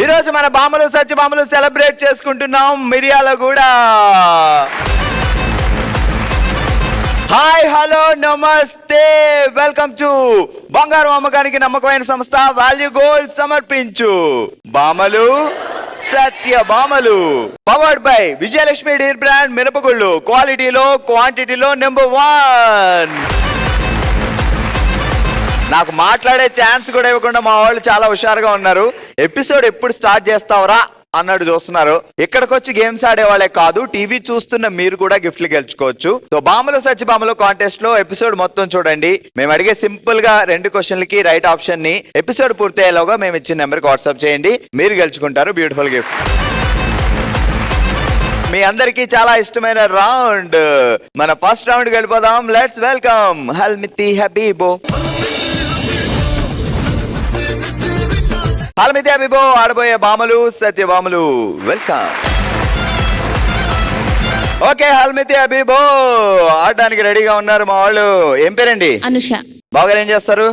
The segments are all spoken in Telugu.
ఈ రోజు మన బామలు సత్యభామలు సెలబ్రేట్ చేసుకుంటున్నాం మిర్యాలగూడ. హాయ్ హలో నమస్తే, వెల్కమ్ టు బంగారు అమ్మకానికి నమ్మకమైన సంస్థ వాల్యూ గోల్డ్ సమర్పించు బామలు సత్యభామలు. Powered by Vijayalakshmi deer brand మిరపగుళ్ళు, క్వాలిటీలో క్వాంటిటీలో నెంబర్ 1. నాకు మాట్లాడే ఛాన్స్ కూడా ఇవ్వకుండా మా వాళ్ళు చాలా హుషారుగా ఉన్నారు. ఎపిసోడ్ ఎప్పుడు స్టార్ట్ చేస్తావరా అన్నాడు చూస్తున్నారు. ఇక్కడికి వచ్చి గేమ్స్ ఆడేవాళ్ళే కాదు, టీవీ చూస్తున్న మీరు కూడా గిఫ్ట్లు గెలుచుకోవచ్చు. సో బామలు సత్యభామలు కాంటెస్ట్ లో ఎపిసోడ్ మొత్తం చూడండి. మేము అడిగే సింపుల్ గా 2 క్వశ్చన్లకి రైట్ ఆప్షన్ ని ఎపిసోడ్ పూర్తయ్యేలోగా మేము ఇచ్చిన నెంబర్కి వాట్సాప్ చేయండి, మీరు గెలుచుకుంటారు బ్యూటిఫుల్ గిఫ్ట్. మీ అందరికీ చాలా ఇష్టమైన రౌండ్, మన ఫస్ట్ రౌండ్ వెళ్ళిపోదాం. లెట్స్ వెల్కమ్ హల్మితి హబీబో. హల్మితి హబీబో ఆడబోయే బామలు సత్యభామలు, వెల్కమ్. ఓకే హల్మితి హబీబో ఆడడానికి రెడీగా ఉన్నారు మా వాళ్ళు. ఏం పేరండి? అనుష. బాగా ఏం చేస్తారు?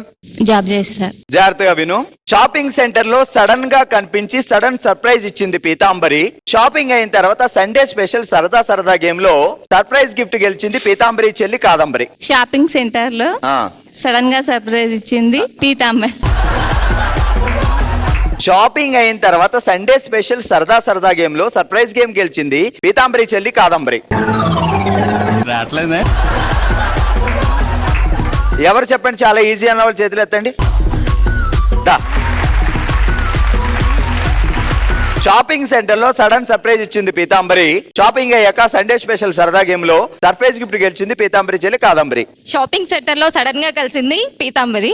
జాబ్ చేస్తారు. జాగ్రత్తగా విను. షాపింగ్ సెంటర్ లో సడన్ గా కనిపించి సడన్ సర్ప్రైజ్ ఇచ్చింది పీతాంబరి. షాపింగ్ అయిన తర్వాత సండే స్పెషల్ సరదా సరదా గేమ్ లో సర్ప్రైజ్ గిఫ్ట్ గెలిచింది పీతాంబరి చెల్లి కాదంబరి. షాపింగ్ సెంటర్ లో సడన్ గా సర్ప్రైజ్ ఇచ్చింది పీతాంబరి. షాపింగ్ అయిన తర్వాత సండే స్పెషల్ సరదా సరదా గేమ్ లో సర్ప్రైజ్ గేమ్ గెలిచింది పీతాంబరి చెల్లి కాదంబరి. ఎవరు చెప్పండి? చాలా ఈజీ అన్న వాళ్ళు చేతులు ఎత్తండి. షాపింగ్ సెంటర్ లో సడన్ సర్ప్రైజ్ ఇచ్చింది పీతాంబరి. షాపింగ్ అయ్యాక సండే స్పెషల్ సరదా గేమ్ లో సర్ప్రైజ్ గిఫ్ట్ గెలిచింది పీతాంబరి చెల్లి కాదంబరి. షాపింగ్ సెంటర్ లో సడన్ గా కలిసింది పీతాంబరి.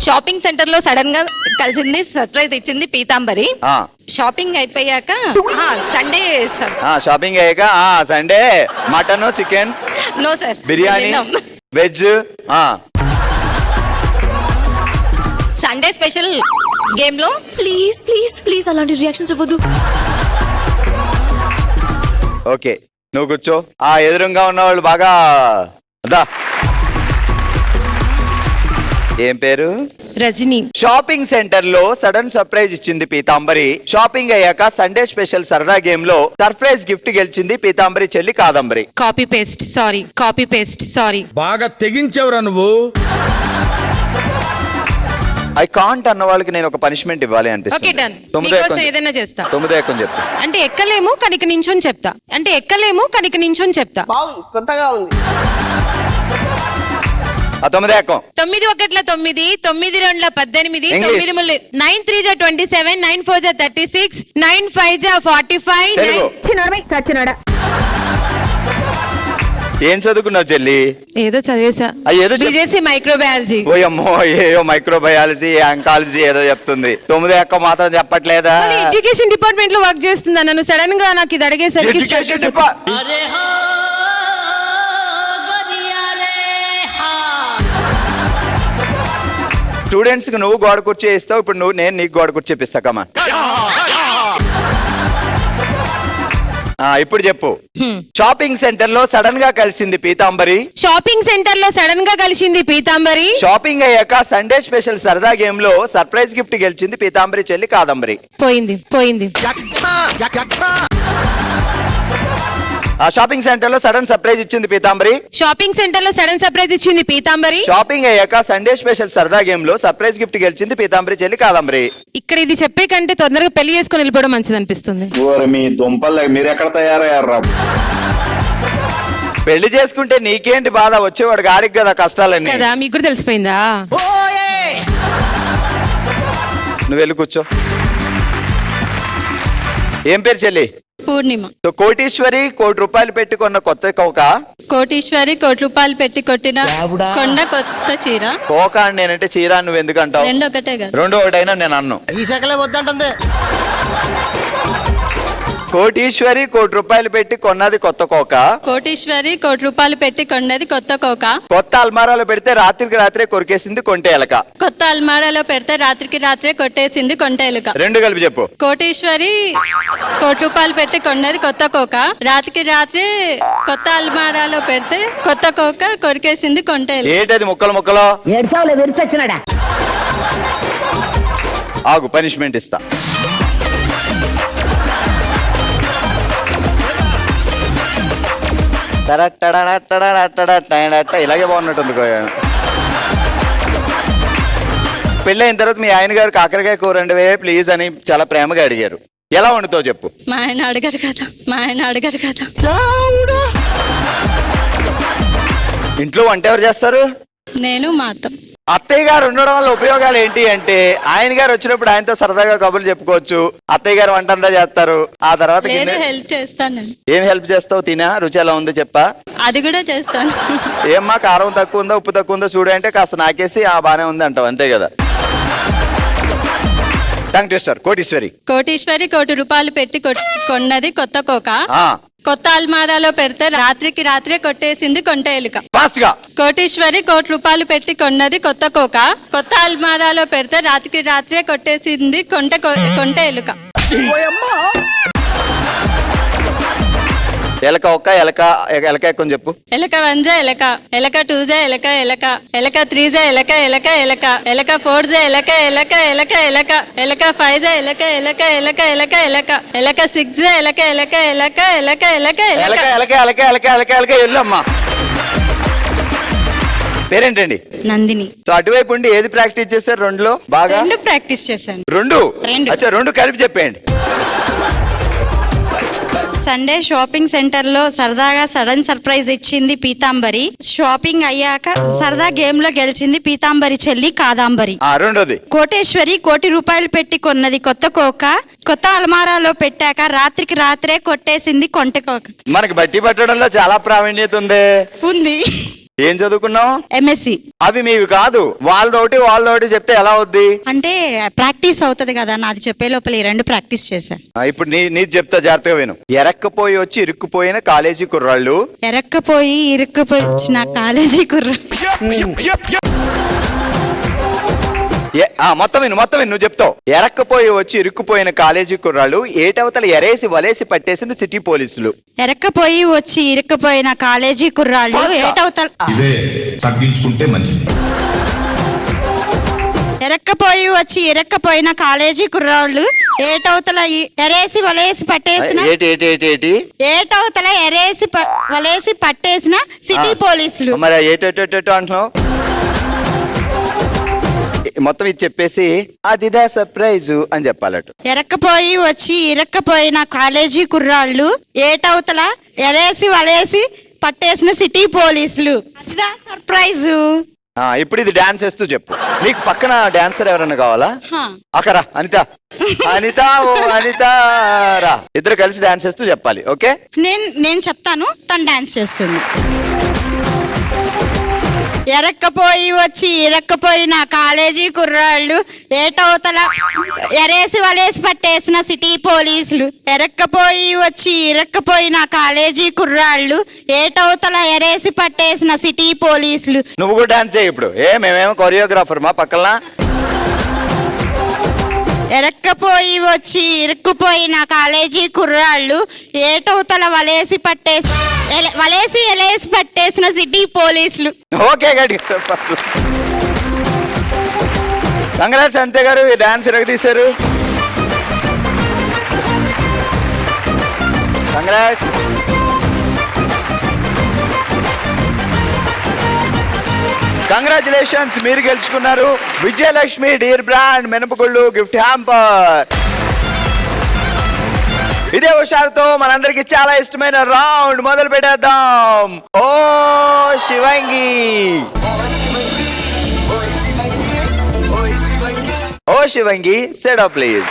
షాపింగ్ సెంటర్ లో సడన్ గా కలిసింది సర్ప్రైజ్ ఇచ్చింది పీతాంబరి. షాపింగ్ అయిపోయాక సండే షాపింగ్ అయ్యాక Sunday mutton chicken no sir biryani veg Sunday special game లో ప్లీజ్ ప్లీజ్ ప్లీజ్ అలాంటి రియాక్షన్స్ ఇవ్వద్దు. ఓకే నువ్వు కూర్చో. ఎదురుగా ఉన్న వాళ్ళు బాగా అదా. ఏం పేరు? రజని. షాపింగ్ సెంటర్ లో సడన్ సర్ప్రైజ్ ఇచ్చింది పీతాంబరి. షాపింగ్ అయ్యాక సండే స్పెషల్ సరదా గేమ్ లో సర్ప్రైజ్ గిఫ్ట్ గెలిచింది పీతాంబరి చెల్లి కాదంబరి. Copy paste sorry. బాగా తెగించవరా నువ్వు. ఐ కాంట్ అన్న వాళ్ళకి నేను ఒక పనిష్మెంట్ ఇవ్వాలి అనిపిస్తుంది. ఏదైనా చేస్తా. 9 చెప్పు. అంటే ఎక్కలేము కనిక నించొని చెప్తా. కొత్తగా ఉంది. 9 ఎక్కం. 9 1 9, 9 2 18, 9 3 9 3 27, 9 4 36, 9 5 45. ఏం చదువుకున్నావు చెల్లి? ఏదో చదివేసా. BJC microbiology. ఓయమ్మో ఏయో మైక్రోబయాలజీ అంకాలజీ ఏదో చెప్తుంది. 9 ఎక్క మాత్రం చెప్పట్లేదా? ఎడ్యుకేషన్ డిపార్ట్మెంట్ లో వర్క్ చేస్తుందా? నన్ను సడన్ గా నాకు ఇది అడిగేసరికి స్టూడెంట్స్ కి నువ్వు గోడ కుర్చీ ఇస్తావు, ఇప్పుడు నేను నీకు గోడ కుర్చీ ఇప్పిస్తా. కమా ఇప్పుడు చెప్పు. షాపింగ్ సెంటర్ లో సడన్ గా కలిసింది పీతాంబరి. షాపింగ్ అయ్యాక సండే స్పెషల్ సరదా గేమ్ లో సర్ప్రైజ్ గిఫ్ట్ గెలిచింది పీతాంబరి చెల్లి కాదంబరి. పోయింది. షాపింగ్ సెంటర్ లో సడన్ సర్ప్రైజ్ ఇచ్చింది పీతాంబరి. షాపింగ్ అయ్యాక సండే స్పెషల్ సరదా గేమ్ లో సర్ప్రైజ్ గిఫ్ట్ గెలిచింది పీతాంబరి చెల్లి కాదంబరి. ఇక్కడ ఇది చెప్పే కంటే తొందరగా పెళ్లి చేసుకుని వెళ్ళిపోవడం మంచిది అనిపిస్తుంది. మీ దుంపలు మీరు ఎక్కడ తయారయ్యారా? పెళ్లి చేసుకుంటే నీకేంటి బాధ? వచ్చేవాడు గాడికి కదా కష్టాలన్నీ కదా. మీకు కూడా తెలిసిపోయిందా? నువ్వు వెళ్ళి కూర్చో. ఏం పేరు చెల్లి? పూర్ణిమ. కోటీశ్వరి 1 కోటి రూపాయలు పెట్టి కొన్న కొత్త కోక. కోటీశ్వరి 1 కోటి రూపాయలు పెట్టి కొట్టిన కొండ కొత్త చీర. కోక నేనంటే చీర నువ్వు ఎందుకంటావు? 2 ఒకటే కదా. 2 ఒకటైనా నేను అన్ను. ఈ శాఖలే వద్దంటుంది. కోటీశ్వరి 1 కోటి రూపాయలు పెట్టి కొన్నది కొత్త కోక. కోటీశ్వరి 1 కోటి రూపాయలు పెట్టి కొన్నది కొత్త కోక. కొత్త అల్మారాలో పెడితే రాత్రికి రాత్రే కొరికేసింది కొంటే ఎలక. కొత్త అల్మారాలో పెడితే రాత్రికి రాత్రే కొట్టేసింది కొంట ఎలుక. 2 కలిపి చెప్పు. కోటీశ్వరి 1 కోటి రూపాయలు పెట్టి కొన్నది కొత్త కోక. రాత్రికి రాత్రి కొత్త అల్మారాలో పెడితే కొత్త కోక కొరికేసింది కొంట ఎలుక. ఏంటది ముక్కలు ముక్కలో? ఏడ్చావులే విరిచొచ్చినాడా. ఆగు, పనిష్మెంట్ ఇస్తా. ఇలాగే బాగున్నట్టుంది. పెళ్ళైన తర్వాత మీ ఆయన గారు కాకరకాయ కూర వండివే ప్లీజ్ అని చాలా ప్రేమగా అడిగారు. ఎలా వండుతావు చెప్పు. మా ఆయన అడగడు కదా. ఇంట్లో వంట ఎవరు చేస్తారు? నేను మా అత్త. అత్తయ్య గారు ఉండడం వల్ల ఉపయోగాలు ఏంటి అంటే ఆయన గారు వచ్చినప్పుడు ఆయనతో సరదాగా కబుర్లు చెప్పుకోవచ్చు. అత్తయ్య గారు వంట అంతా చేస్తారు. ఆ తర్వాత లేదు, హెల్ప్ చేస్తాను నేను. ఏం హెల్ప్ చేస్తావు? తినా రుచి ఎలా ఉంది చెప్పా. అది కూడా చేస్తాను. ఏమ్మా కారం తక్కువ ఉందో ఉప్పు తక్కువ ఉందో చూడు అంటే కాస్త నాకేసి ఆ బానే ఉంది అంటావు, అంతే కదా. Tongue twister. కోటీశ్వరి. ₹1,00,00,000 పెట్టి కొన్నది కొత్త కోక. కొత్త అల్మారాలో పెడితే రాత్రికి రాత్రే కొట్టేసింది కొంట ఎలుక. ఫాస్ట్ గా. కోటీశ్వరి ₹1,00,00,000 పెట్టి కొన్నది కొత్త కోక. కొత్త అల్మారాలో పెడితే రాత్రికి రాత్రే కొట్టేసింది కొంట ఎలుక. ఎలక ఒక్క ఎలక ఎలక ఎక్కువ చెప్పు. ఎలక 1 ఎలక, ఎలక 2 ఎలక, ఎలక 3 ఎలక, ఎలక 4 ఎలక, ఎలక 5 ఎలక, ఎలక 6 ఎలక, ఎలక ఎల్లమ్మా. పేరేంటండి? నందిని. సో అటువైపు ఉండి ఏది ప్రాక్టీస్ చేశారు? రెండులో బాగా 2 ప్రాక్టీస్ చేశాను. రెండు. అచ్చా, రెండు కలిపి చెప్పేయండి. సండే షాపింగ్ సెంటర్ లో సరదాగా సడన్ సర్ప్రైజ్ ఇచ్చింది పీతాంబరి. షాపింగ్ అయ్యాక సరదా గేమ్ లో గెలిచింది పీతాంబరి చెల్లి కాదాంబరి. రెండోది. కోటేశ్వరి ₹1,00,00,000 పెట్టి కొన్నది కొత్త కోక. కొత్త అలమారాలో పెట్టాక రాత్రికి రాత్రే కొట్టేసింది కొంట కోక. మనకి బట్టి పట్టడంలో చాలా ప్రావీణ్యత ఉంది. ఏం చదువుకున్నావు? MSc. అవి మీవి కాదు, వాళ్ళదోటి చెప్తే ఎలా అవుద్ది అంటే ప్రాక్టీస్ అవుతది కదా, నాది చెప్పే లోపల ఈ 2 ప్రాక్టీస్ చేశాను. ఇప్పుడు నీది చెప్తా, జాగ్రత్తగా విను. ఎరక్కపోయి వచ్చి ఇరుక్కుపోయిన కాలేజీ కుర్రాళ్ళు. ఎరక్కపోయి ఇరుక్కుపోయిన కాలేజీ కుర్రాళ్ళు. మొత్తం విను నువ్వు చెప్తావు. ఎరక్కపోయి వచ్చి ఇరుక్కుపోయిన కాలేజీ కుర్రాళ్ళు, ఏటవతల ఎరేసి వలేసి పట్టేసిన సిటీ పోలీసులు. ఎరక్కపోయి వచ్చి ఇరుక్కుపోయిన కాలేజీ కుర్రాళ్ళు ఏటవతల. ఇదే తగ్గించుకుంటే మంచిది. ఎరక్కపోయి వచ్చి ఇరక్కపోయిన కాలేజీ కుర్రాళ్ళు ఏటవతల ఎరేసి వలేసి పట్టేసిన. ఏటవతల ఎరేసి వలేసి పట్టేసిన సిటీ పోలీసులు. మరి ఏటో అంటున్నావు. మొత్తం ఇది చెప్పేసి అదిదా సర్ప్రైజ్ అని చెప్పాలట. ఎరక్కపోయి వచ్చి ఇరక్కపోయిన కాలేజీ కుర్రాళ్ళు ఏటవతల ఎరేసి వలేసి పట్టేసిన సిటీ పోలీసులు. అదిదా సర్ప్రైజ్. ఇప్పుడు ఇది డాన్స్ వేస్తూ చెప్పు. నీకు పక్కన డాన్సర్ ఎవరన్నా కావాలా? అక్కరా అనిత. ఓ అనిత రా, ఇద్దరు కలిసి డాన్స్ వేస్తూ చెప్పాలి. ఓకే, నేను చెప్తాను, తను డాన్స్ చేస్తుంది. ఎరక్కపోయి వచ్చి ఇరక్కపోయిన కాలేజీ కుర్రాళ్ళు ఏటవతల ఎరేసి వలేసి పట్టేసిన సిటీ పోలీసులు. ఎరక్కపోయి వచ్చి ఇరక్కపోయిన కాలేజీ కుర్రాళ్ళు ఏటవతల ఎరేసి పట్టేసిన సిటీ పోలీసులు. నువ్వు కూడా డాన్స్ చేయి ఇప్పుడు. మేమేమో కొరియోగ్రాఫర్ మా పక్కన. ఎరక్కపోయి వచ్చి ఇరుక్కుపోయిన కాలేజీ కుర్రాళ్ళు ఏటవతల వలేసి పట్టేసిన సిటీ పోలీసులు. ఓకే, కంగ్రాట్స్ అంతే గారు, ఈ డాన్స్ ఇరగదీశారు. కంగ్రాట్స్. కంగ్రాచులేషన్స్, మీరు గెలుచుకున్నారు విజయలక్ష్మి డీర్ బ్రాండ్ మినపగుళ్ళు గిఫ్ట్ హ్యాంపర్. ఇదే హుషారుతో మనందరికి చాలా ఇష్టమైన రౌండ్ మొదలు పెట్టేద్దాం. ఓ శివంగి, సెట్ అప్ ప్లీజ్.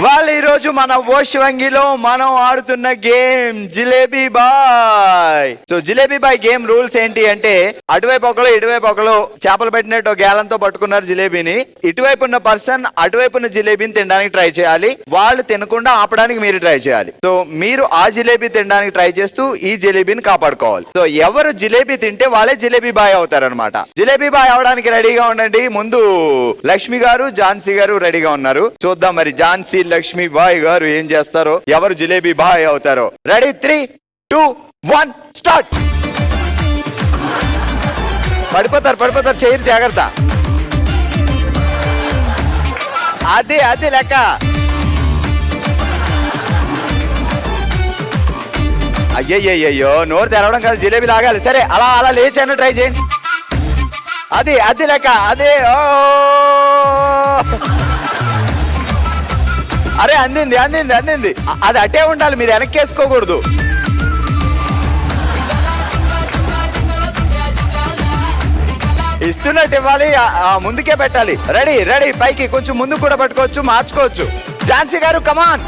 వాళ్ళు ఈరోజు మన ఓ శివంగిలో మనం ఆడుతున్న game jalebi boy. So jalebi boy game rules ఏంటి అంటే, అటువైపు ఒకరు ఇటువైపు ఒకరు చేపలు పెట్టినట్టు గేలంతో పట్టుకున్నారు జిలేబీని. ఇటువైపు ఉన్న పర్సన్ అటువైపు ఉన్న జిలేబీని తినడానికి ట్రై చేయాలి. వాళ్ళు తినకుండా ఆపడానికి మీరు ట్రై చేయాలి. సో మీరు ఆ జిలేబీ తినడానికి ట్రై చేస్తూ ఈ జిలేబీని కాపాడుకోవాలి. సో ఎవరు జిలేబీ తింటే వాళ్ళే జిలేబీ బాయ్ అవుతారనమాట. జిలేబీ బాయ్ అవడానికి రెడీగా ఉండండి. ముందు లక్ష్మి గారు, ఝాన్సీ గారు రెడీగా ఉన్నారు. చూద్దాం మరి ఝాన్సీ, లక్ష్మి బాయ్ గారు ఏం చేస్తారో, ఎవరు జిలేబీ బాయ్ అవుతారో. Ready, 3, 2, 1 start. పడిపోతారు, చేయరు, జాగ్రత్త. అది అది లెక్క. అయ్యయ్యో నోరు తెరవడం కాదు, జిలేబీ లాగాలి. సరే అలా అలా లేచాను, ట్రై చేయండి. అది అది లెక్క. అదే ఓ అరే అందింది అందింది అందింది. అది అటే ఉండాలి, మీరు వెనక్కి వేసుకోకూడదు. ఇస్తున్నట్టు ఇవ్వాలి, ముందుకే పెట్టాలి. రెడీ రెడీ, పైకి కొంచెం ముందు కూడా పట్టుకోవచ్చు, మార్చుకోవచ్చు. ఝాన్సీ గారు కమాన్,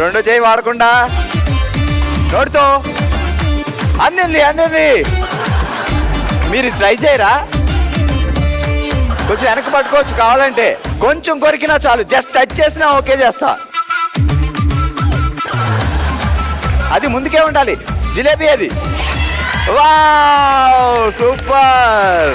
రెండు చేయి వాడకుండా నోటితో. అందింది అందింది. మీరు ట్రై చేయరా? కొంచెం వెనక్కి పట్టుకోవచ్చు కావాలంటే, కొంచెం కొరికినా చాలు, జస్ట్ టచ్ చేసినా ఓకే చేస్తా. అది ముందుకే ఉండాలి, జిలేబీ అది. Wow super.